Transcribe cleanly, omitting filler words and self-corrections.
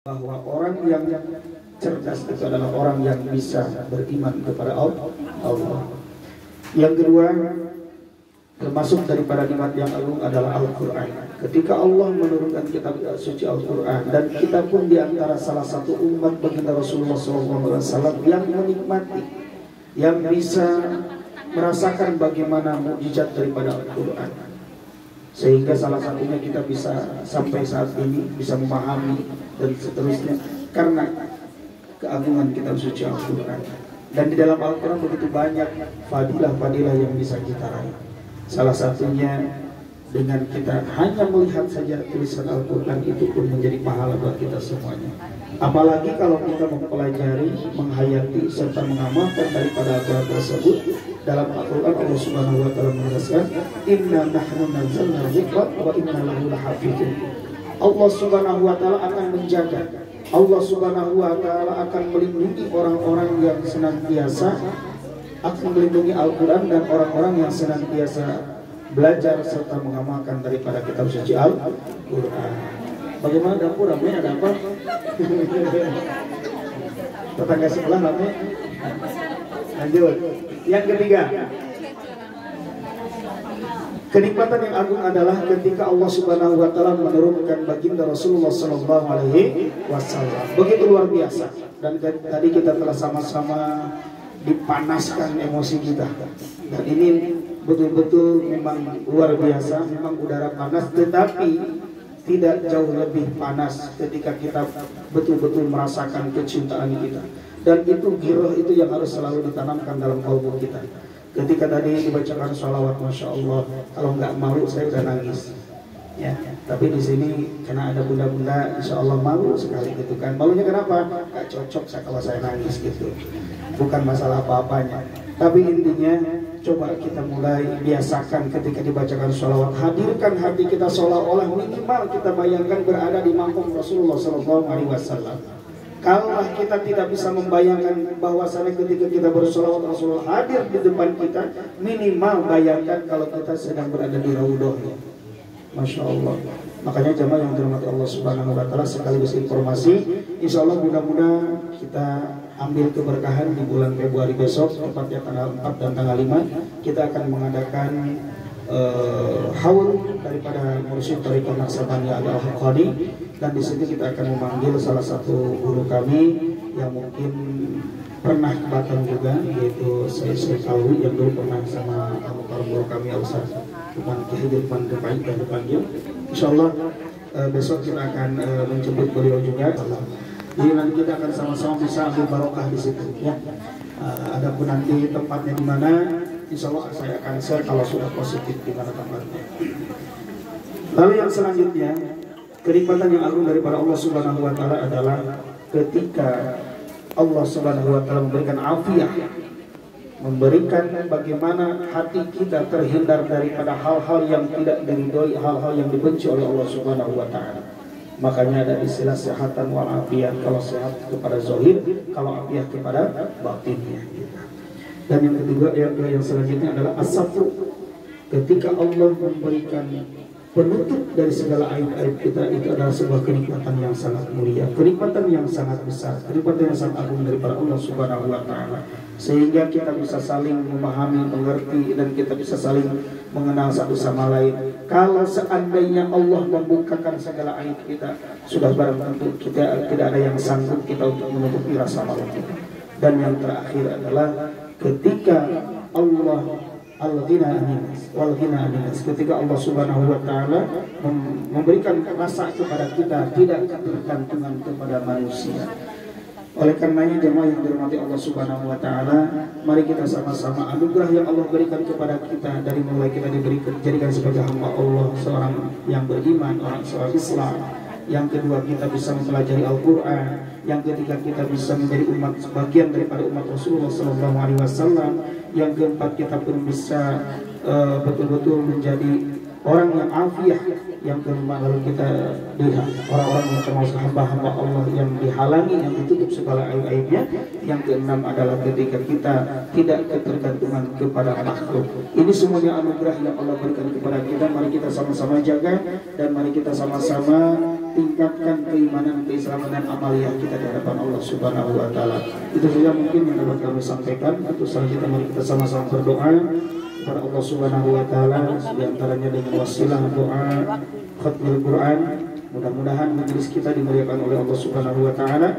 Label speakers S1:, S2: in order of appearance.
S1: bahwa orang yang cerdas itu adalah orang yang bisa beriman kepada Allah. Yang kedua, termasuk daripada nikmat yang agung adalah Al-Quran. Ketika Allah menurunkan kitab suci Al-Quran, dan kita pun diantara salah satu umat baginda Rasulullah SAW yang menikmati, yang bisa merasakan bagaimana mukjizat daripada Al-Quran, sehingga salah satunya kita bisa sampai saat ini bisa memahami dan seterusnya karena keagungan kitab suci Al-Quran. Dan di dalam Al-Quran begitu banyak fadilah-fadilah yang bisa kita raih. Salah satunya dengan kita hanya melihat saja tulisan Al-Quran itu pun menjadi pahala buat kita semuanya. Apalagi kalau kita mempelajari, menghayati serta mengamalkan daripada Al-Quran tersebut. Dalam Al-Quran Allah Subhanahu wa taala menegaskan, "Inna nahnu nazzalna dzikra wa inna lahu lahafizun." Allah Subhanahu wa taala akan menjaga, Allah Subhanahu wa taala akan melindungi orang-orang yang senantiasa akan melindungi Al-Quran dan orang-orang yang senantiasa belajar serta mengamalkan daripada kitab suci Al-Quran. Bagaimana dapur ramai? Ada apa? Tetangga sebelah ramai. Lanjut. Yang ketiga, kenikmatan yang agung adalah ketika Allah Subhanahu wa taala menurunkan baginda Rasulullah sallallahu alaihi wasallam. Begitu luar biasa. Dan tadi kita telah sama-sama dipanaskan emosi kita. Dan ini betul-betul memang luar biasa, memang udara panas, tetapi tidak jauh lebih panas ketika kita betul-betul merasakan kecintaan kita. Dan itu giroh itu yang harus selalu ditanamkan dalam kalbu kita. Ketika tadi dibacakan sholawat, masya Allah, kalau nggak malu saya udah nangis. Ya, tapi di sini karena ada bunda-bunda, insya Allah malu sekali gitu kan. Malunya kenapa? Nggak cocok saya kalau saya nangis gitu. Bukan masalah apa-apanya. Tapi intinya coba kita mulai biasakan ketika dibacakan sholawat, hadirkan hati kita seolah-olah minimal kita bayangkan berada di mangkuk Rasulullah SAW. Kalau kita tidak bisa membayangkan bahwasannya ketika kita bersolawat Rasulullah hadir di depan kita, minimal bayangkan kalau kita sedang berada di raudhahnya. Masya Allah. Makanya jemaah yang dirahmati Allah Subhanahu wa taala, sekaligus informasi, insya Allah mudah-mudahan kita ambil keberkahan di bulan Februari besok, tepatnya tanggal 4 dan tanggal 5, kita akan mengadakan haul daripada Mursyid Thariqah Naqsabandiyah Al-Haqqani. Dan di sini kita akan memanggil salah satu guru kami yang mungkin pernah ke Batam juga, yaitu saya tahu yang dulu pernah sama guru kami Al-Ustaz Lukman Kiai Lukman Depan dan dipanggil. Insyaallah besok kita akan menjemput beliau juga. Jadi nanti kita akan sama-sama bisa ambil barokah di situ ya. Adapun nanti tempatnya di mana, insyaallah saya akan share kalau sudah positif di mana tempatnya. Lalu yang selanjutnya, kenikmatan yang agung daripada Allah Subhanahu wa taala adalah ketika Allah Subhanahu wa taala memberikan afiah, memberikan bagaimana hati kita terhindar daripada hal-hal yang tidak diridhoi, hal-hal yang dibenci oleh Allah Subhanahu wa taala. Makanya ada istilah sehatan wal afiah, kalau sehat kepada zahir, kalau afiah kepada batinnya. Dan yang kedua, yang selanjutnya adalah as-safru. Ketika Allah memberikan penutup dari segala aib-aib kita, itu adalah sebuah kenikmatan yang sangat mulia, kenikmatan yang sangat besar, kenikmatan yang sangat agung daripada Allah Subhanahu wa taala, sehingga kita bisa saling memahami, mengerti, dan kita bisa saling mengenal satu sama lain. Kalau seandainya Allah membukakan segala aib kita, sudah barang tentu kita tidak ada yang sanggup kita untuk menutupi rasa malu kita. Dan yang terakhir adalah ketika Allah al-ghina aninas wal ghina aninas, ketika Allah Subhanahu wa taala memberikan rasa kepada kita tidak ketergantungan kepada manusia. Oleh karenanya jemaah yang dirahmati Allah Subhanahu wa taala, mari kita sama-sama anugerah yang Allah berikan kepada kita dari mulai kita dijadikan sebagai hamba Allah, seorang yang beriman, seorang Islam. Yang kedua, kita bisa mempelajari Al-Quran. Yang ketiga, kita bisa menjadi umat sebagian daripada umat Rasulullah SAW. Yang keempat, kita pun bisa betul-betul menjadi orang yang afiah. Yang kelima, lalu kita lihat orang-orang yang termasuk hamba-hamba Allah yang dihalangi, yang ditutup segala aib-aibnya. Yang keenam adalah ketika kita tidak ketergantungan kepada makhluk. Ini semuanya anugerah yang Allah berikan kepada kita. Mari kita sama-sama jaga dan mari kita sama-sama tingkatkan keimanan, keislaman dan amaliyah kita di hadapan Allah Subhanahu wa taala. Itu saja mungkin yang dapat kami sampaikan. Untuk selanjutnya mari kita sama-sama berdoa kepada Allah Subhanahu wa taala, di antaranya dengan wasilah doa khatmul Quran. Mudah-mudahan majelis kita dimuliakan oleh Allah Subhanahu wa taala.